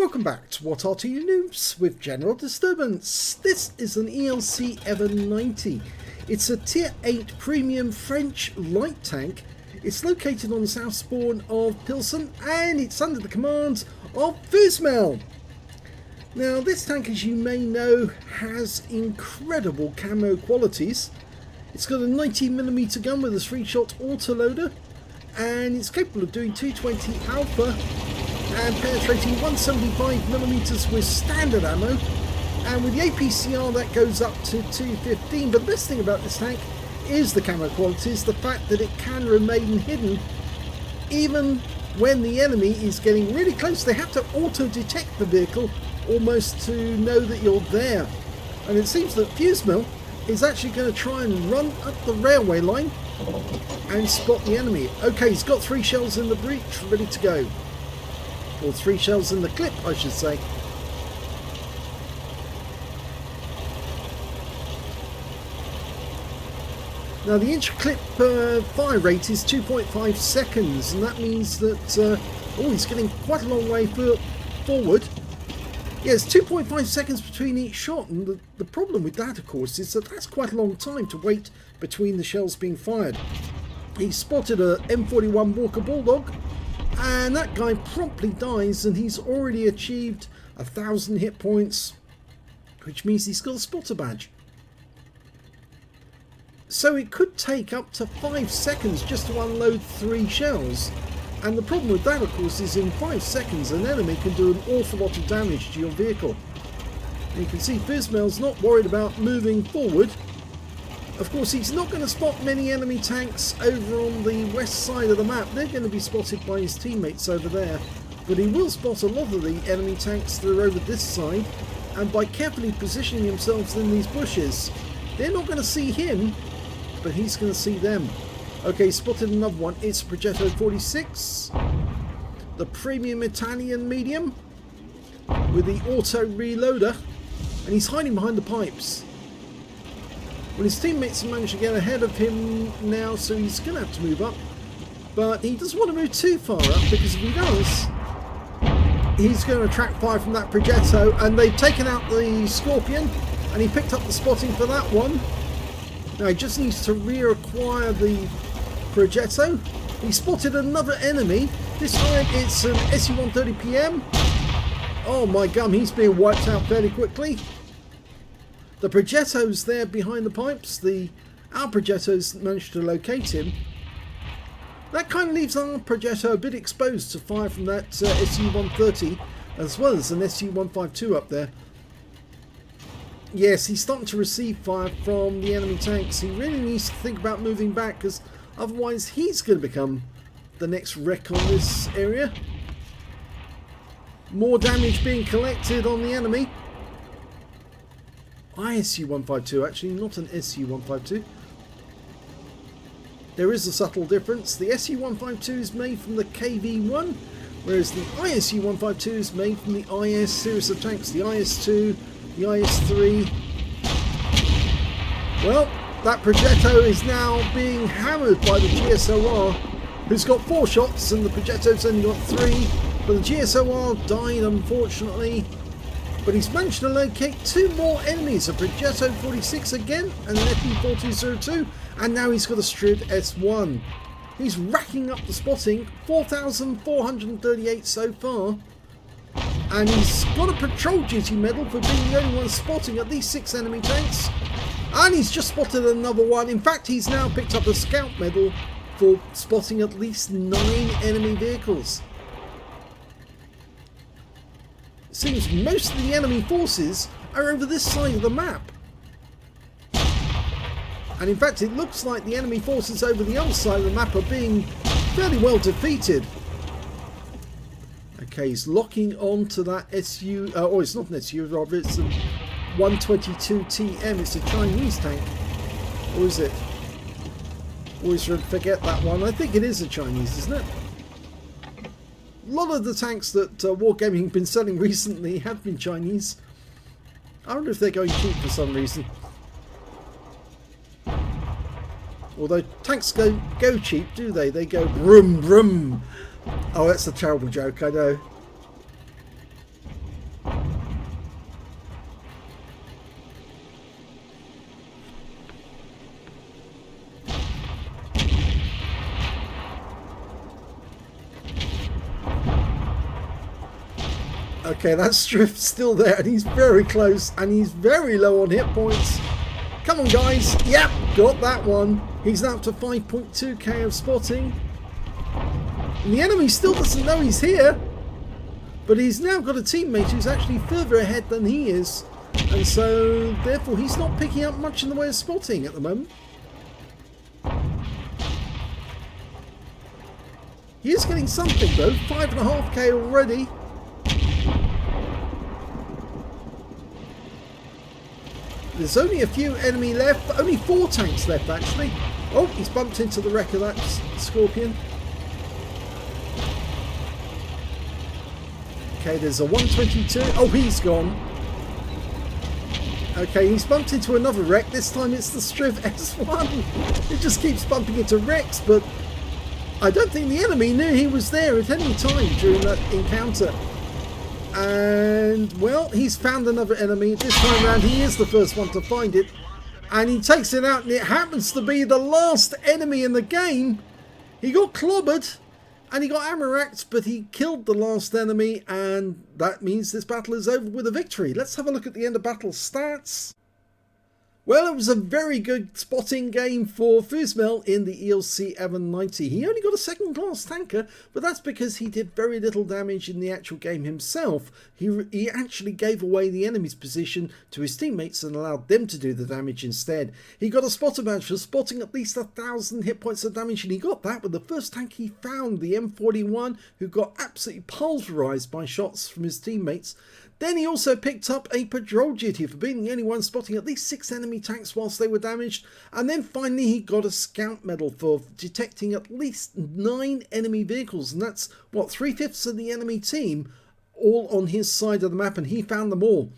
Welcome back to What Arty Noobs with General Disturbance. This is an ELC EVEN 90. It's a Tier 8 premium French light tank. It's located on the south spawn of Pilsen and it's under the command of Fusmell. Now this tank, as you may know, has incredible camo qualities. It's got a 90mm gun with a 3-shot autoloader and it's capable of doing 220 alpha and penetrating 175mm with standard ammo, and with the APCR that goes up to 215. But the best thing about this tank is the camo qualities, the fact that it can remain hidden even when the enemy is getting really close. They have to auto-detect the vehicle almost to know that you're there, and it seems that Fusmell is actually going to try and run up the railway line and spot the enemy. Okay, he's got 3 shells in the breech ready to go. Or 3 shells in the clip, I should say. Now the inch-clip fire rate is 2.5 seconds, and that means that he's getting quite a long way forward. Yeah, it's 2.5 seconds between each shot, and the problem with that, of course, is that that's quite a long time to wait between the shells being fired. He spotted a M41 Walker Bulldog, and that guy promptly dies, and he's already achieved 1,000 hit points, which means he's got a spotter badge. So it could take up to 5 seconds just to unload 3 shells. And the problem with that, of course, is in 5 seconds an enemy can do an awful lot of damage to your vehicle. And you can see Fusmell's not worried about moving forward. Of course, he's not going to spot many enemy tanks over on the west side of the map. They're going to be spotted by his teammates over there. But he will spot a lot of the enemy tanks that are over this side. And by carefully positioning themselves in these bushes, they're not going to see him, but he's going to see them. Okay, spotted another one. It's Progetto 46. The premium Italian medium with the auto reloader. And he's hiding behind the pipes. Well, his teammates have managed to get ahead of him now, so he's going to have to move up. But he doesn't want to move too far up, because if he does, he's going to attract fire from that Progetto. And they've taken out the Scorpion, and he picked up the spotting for that one. Now he just needs to reacquire the Progetto. He spotted another enemy. This time it's an SU-130PM. Oh my gum, he's being wiped out fairly quickly. The Progetto's there behind the pipes. Our Progetto's managed to locate him. That kind of leaves our Progetto a bit exposed to fire from that SU-130, as well as an SU-152 up there. Yes, he's starting to receive fire from the enemy tanks. He really needs to think about moving back, because otherwise he's going to become the next wreck on this area. More damage being collected on the enemy. ISU-152, actually, not an SU-152. There is a subtle difference. The SU-152 is made from the KV-1, whereas the ISU-152 is made from the IS series of tanks, the IS-2, the IS-3. Well, that Progetto is now being hammered by the GSOR, who's got 4 shots, and the Progetto's only got 3. But the GSOR died, unfortunately. But he's managed to locate 2 more enemies, a Progetto 46 again, and an FE-4202, and now he's got a Strid S1. He's racking up the spotting, 4,438 so far. And he's got a patrol duty medal for being the only one spotting at least 6 enemy tanks. And he's just spotted another one. In fact, he's now picked up a scout medal for spotting at least 9 enemy vehicles. It seems most of the enemy forces are over this side of the map. And in fact, it looks like the enemy forces over the other side of the map are being fairly well defeated. Okay, he's locking on to that SU, oh, it's not an SU, rather it's a 122 TM, it's a Chinese tank. Or is it? Always forget that one. I think it is a Chinese, isn't it? A lot of the tanks that Wargaming have been selling recently have been Chinese. I wonder if they're going cheap for some reason. Although tanks go cheap, do they? They go brum brum. Oh, that's a terrible joke, I know. Okay, that Strift's still there, and he's very close, and he's very low on hit points. Come on, guys. Yep, got that one. He's now up to 5.2k of spotting. And the enemy still doesn't know he's here, but he's now got a teammate who's actually further ahead than he is, and so therefore he's not picking up much in the way of spotting at the moment. He is getting something though, 5.5k already. There's only a few enemy left, only 4 tanks left actually. Oh, he's bumped into the wreck of that Scorpion. Okay, there's a 122. Oh, he's gone. Okay, he's bumped into another wreck. This time it's the Striv S1. It just keeps bumping into wrecks, but I don't think the enemy knew he was there at any time during that encounter. And, well, he's found another enemy. This time around, he is the first one to find it. And he takes it out, and it happens to be the last enemy in the game. He got clobbered, and he got ammo-racked, but he killed the last enemy, and that means this battle is over with a victory. Let's have a look at the end of battle stats. Well, it was a very good spotting game for Fusmell in the ELC EVEN 90. He only got a second-class tanker, but that's because he did very little damage in the actual game himself. He actually gave away the enemy's position to his teammates and allowed them to do the damage instead. He got a spotter badge for spotting at least 1,000 hit points of damage, and he got that with the first tank he found, the M41, who got absolutely pulverized by shots from his teammates. Then he also picked up a patrol duty for being the only one spotting at least 6 enemy tanks whilst they were damaged. And then finally he got a scout medal for detecting at least 9 enemy vehicles. And that's, what, 3/5 of the enemy team all on his side of the map, and he found them all.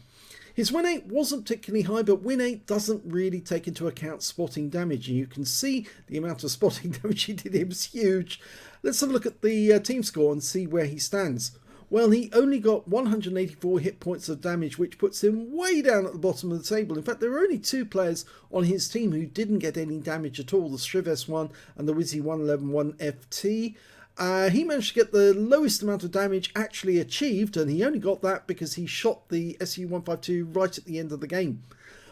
His win rate wasn't particularly high, but win rate doesn't really take into account spotting damage. And you can see the amount of spotting damage he did. It was huge. Let's have a look at the team score and see where he stands. Well, he only got 184 hit points of damage, which puts him way down at the bottom of the table. In fact, there were only 2 players on his team who didn't get any damage at all, the Striv S1 and the Wizzy 111 1FT. He managed to get the lowest amount of damage actually achieved, and he only got that because he shot the SU-152 right at the end of the game.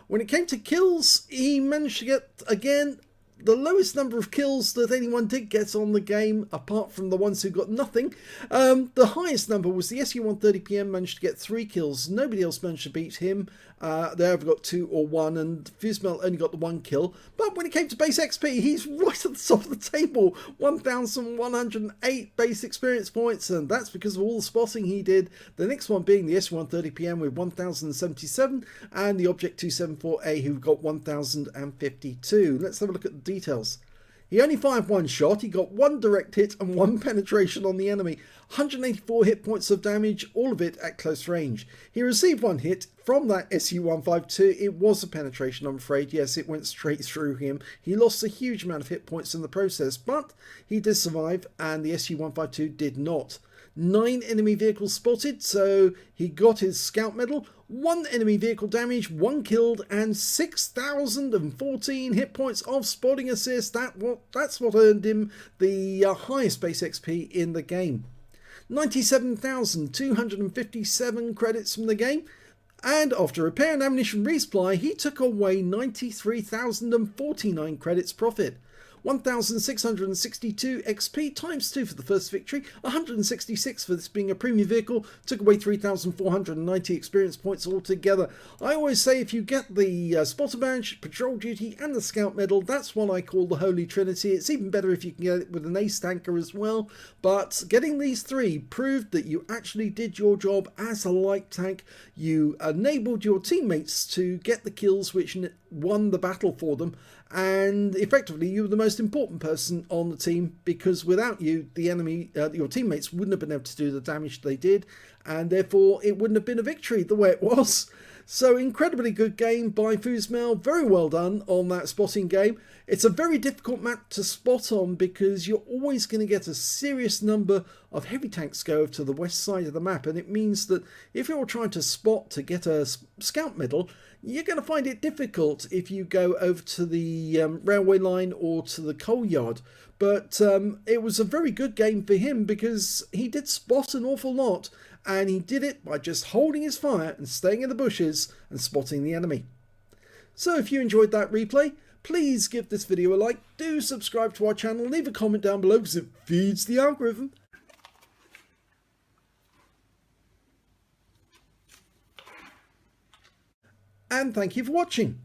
When it came to kills, he managed to get, again, the lowest number of kills that anyone did get on the game, apart from the ones who got nothing. The highest number was the SU-130PM, managed to get 3 kills. Nobody else managed to beat him. They either got 2 or 1, and Fusmell only got the 1 kill. But when it came to base XP, he's right at the top of the table. 1,108 base experience points, and that's because of all the spotting he did. The next one being the SU-130PM with 1,077, and the Object 274A who got 1,052. Let's have a look at the details. He only fired 1 shot, he got 1 direct hit and 1 penetration on the enemy. 184 hit points of damage, all of it at close range. He received 1 hit from that SU-152. It was a penetration, I'm afraid. Yes, it went straight through him. He lost a huge amount of hit points in the process, but he did survive, and the SU-152 did not. 9 enemy vehicles spotted, so he got his scout medal. 1 enemy vehicle damage, 1 killed, and 6,014 hit points of spotting assist. That's what earned him the highest base XP in the game. 97,257 credits from the game. And after repair and ammunition resupply, he took away 93,049 credits profit. 1,662 XP times 2 for the first victory, 166 for this being a premium vehicle, took away 3,490 experience points altogether. I always say if you get the spotter badge, patrol duty and the scout medal, that's what I call the Holy Trinity. It's even better if you can get it with an ace tanker as well, but getting these 3 proved that you actually did your job as a light tank. You enabled your teammates to get the kills which won the battle for them, and effectively you were the most important person on the team, because without you the enemy, your teammates wouldn't have been able to do the damage they did, and therefore it wouldn't have been a victory the way it was. So incredibly good game by Fusmell, very well done on that spotting game. It's a very difficult map to spot on because you're always going to get a serious number of heavy tanks go over to the west side of the map, and it means that if you're trying to spot to get a scout medal, you're going to find it difficult if you go over to the railway line or to the coal yard. But it was a very good game for him because he did spot an awful lot, and he did it by just holding his fire and staying in the bushes and spotting the enemy. So if you enjoyed that replay, please give this video a like, do subscribe to our channel, and leave a comment down below because it feeds the algorithm. And thank you for watching.